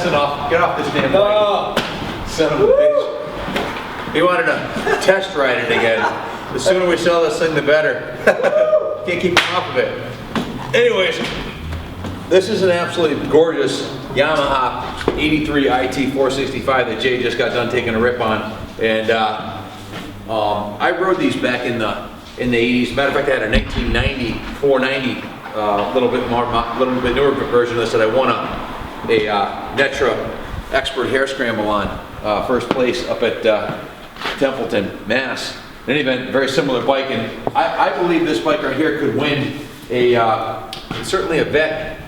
testing off. Get off this damn bike. Son of a bitch. He wanted to test ride it again. The sooner we sell this thing, the better. Can't keep him off of it. Anyways, this is an absolutely gorgeous Yamaha 83 IT465 that Jay just got done taking a rip on. And I rode these back in the 80s. Matter of fact, I had a 1990 490, a little bit newer version of this that I won a Netra Expert Hair Scramble on, first place up at Templeton, Mass. In any event, very similar bike, and I believe this bike right here could win certainly a vet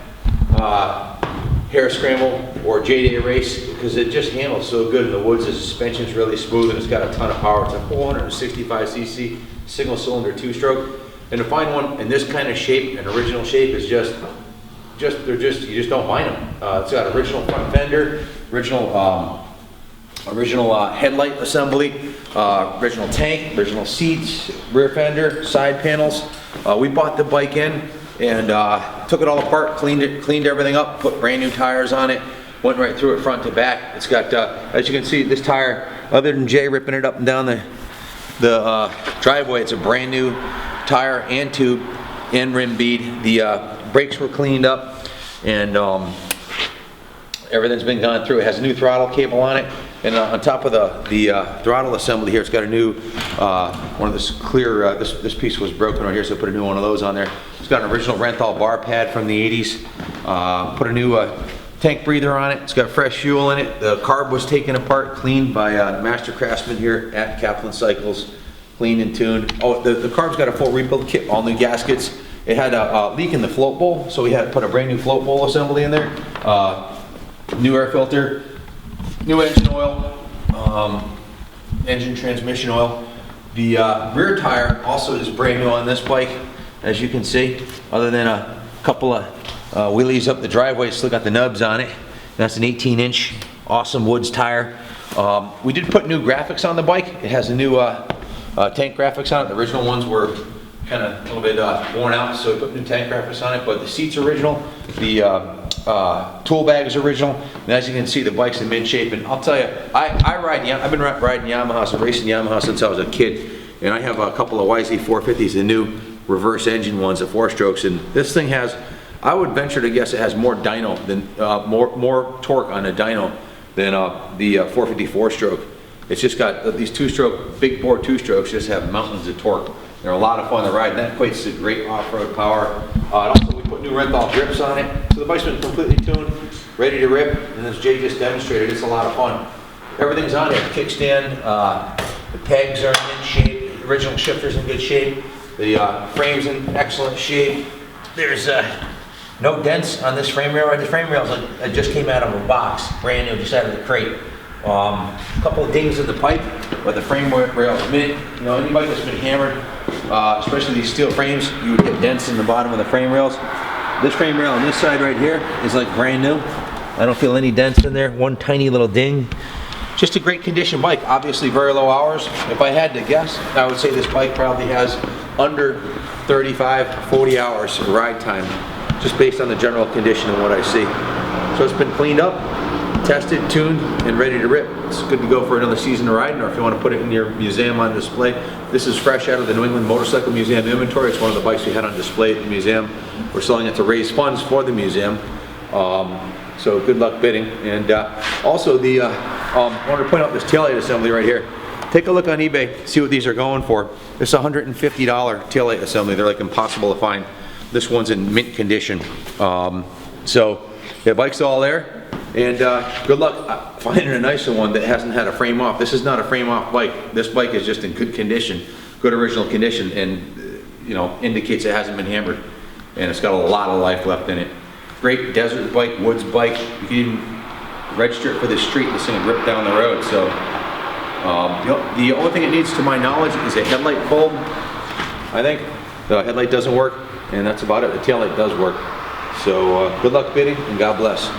hair scramble or J-Day race, because it just handles so good in the woods. The suspension's really smooth and it's got a ton of power. It's a 465cc single cylinder two-stroke, and to find one in this kind of shape, an original shape, is you just don't find them. It's got original front fender, original headlight assembly, original tank, original seats, rear fender, side panels. We bought the bike in and took it all apart, cleaned everything up, put brand new tires on it, went right through it front to back. It's got, as you can see, this tire, other than Jay ripping it up and down the driveway, it's a brand new tire and tube and rim bead. The brakes were cleaned up, and everything's been gone through. It has a new throttle cable on it, and on top of the throttle assembly here, it's got a new one of this clear. This piece was broken right here, so I put a new one of those on there. It's got an original Renthal bar pad from the 80s. Put a new tank breather on it. It's got fresh fuel in it. The carb was taken apart, cleaned by master craftsman here at Kaplan Cycles, cleaned and tuned. Oh, the carb's got a full rebuild kit, all new gaskets. It had a leak in the float bowl, so we had to put a brand new float bowl assembly in there. New air filter, new engine oil, engine transmission oil. The rear tire also is brand new on this bike, as you can see. Other than a couple of wheelies up the driveway, still got the nubs on it. That's an 18-inch awesome Woods tire. We did put new graphics on the bike. It has a new tank graphics on it. The original ones were kind of a little bit worn out, so we put new tank graphics on it. But the seat's original, the tool bag is original, and as you can see, the bike's in mint shape. And I'll tell you, I've been riding Yamahas and racing Yamaha since I was a kid, and I have a couple of YZ450s, the new reverse engine ones, the 4-strokes, and this thing has, I would venture to guess, it has more dyno than more torque on a dyno than the 450 4-stroke. It's just got these big bore two-strokes just have mountains of torque. They're a lot of fun to ride, and that equates to great off-road power. Also, we put new Renthal grips on it, so the bike's been completely tuned, ready to rip, and as Jay just demonstrated, it's a lot of fun. Everything's on there. Kickstand, the pegs are in good shape, the original shifter's in good shape, the frame's in excellent shape. There's no dents on this frame rail. The frame rail just came out of a box, brand new, just out of the crate. A couple of dings in the pipe, but the frame rail is mint. You know, any bike that's been hammered, especially these steel frames, you would get dents in the bottom of the frame rails. This frame rail on this side right here is like brand new. I don't feel any dents in there, one tiny little ding. Just a great condition bike, obviously very low hours. If I had to guess, I would say this bike probably has under 35, 40 hours of ride time, just based on the general condition and what I see. So it's been cleaned up, tested, tuned, and ready to rip. It's good to go for another season of riding, or if you want to put it in your museum on display. This is fresh out of the New England Motorcycle Museum inventory. It's one of the bikes we had on display at the museum. We're selling it to raise funds for the museum. So good luck bidding. And also I wanted to point out this taillight assembly right here. Take a look on eBay, see what these are going for. It's a $150 taillight assembly. They're like impossible to find. This one's in mint condition. So the bike's all there. And good luck finding a nicer one that hasn't had a frame off. This is not a frame off bike. This bike is just in good condition, good original condition, and you know, indicates it hasn't been hammered, and it's got a lot of life left in it. Great desert bike, woods bike. You can even register it for the street. This thing will rip down the road. So the only thing it needs, to my knowledge, is a headlight bulb. I think the headlight doesn't work, and that's about it. The taillight does work. So good luck bidding, and God bless.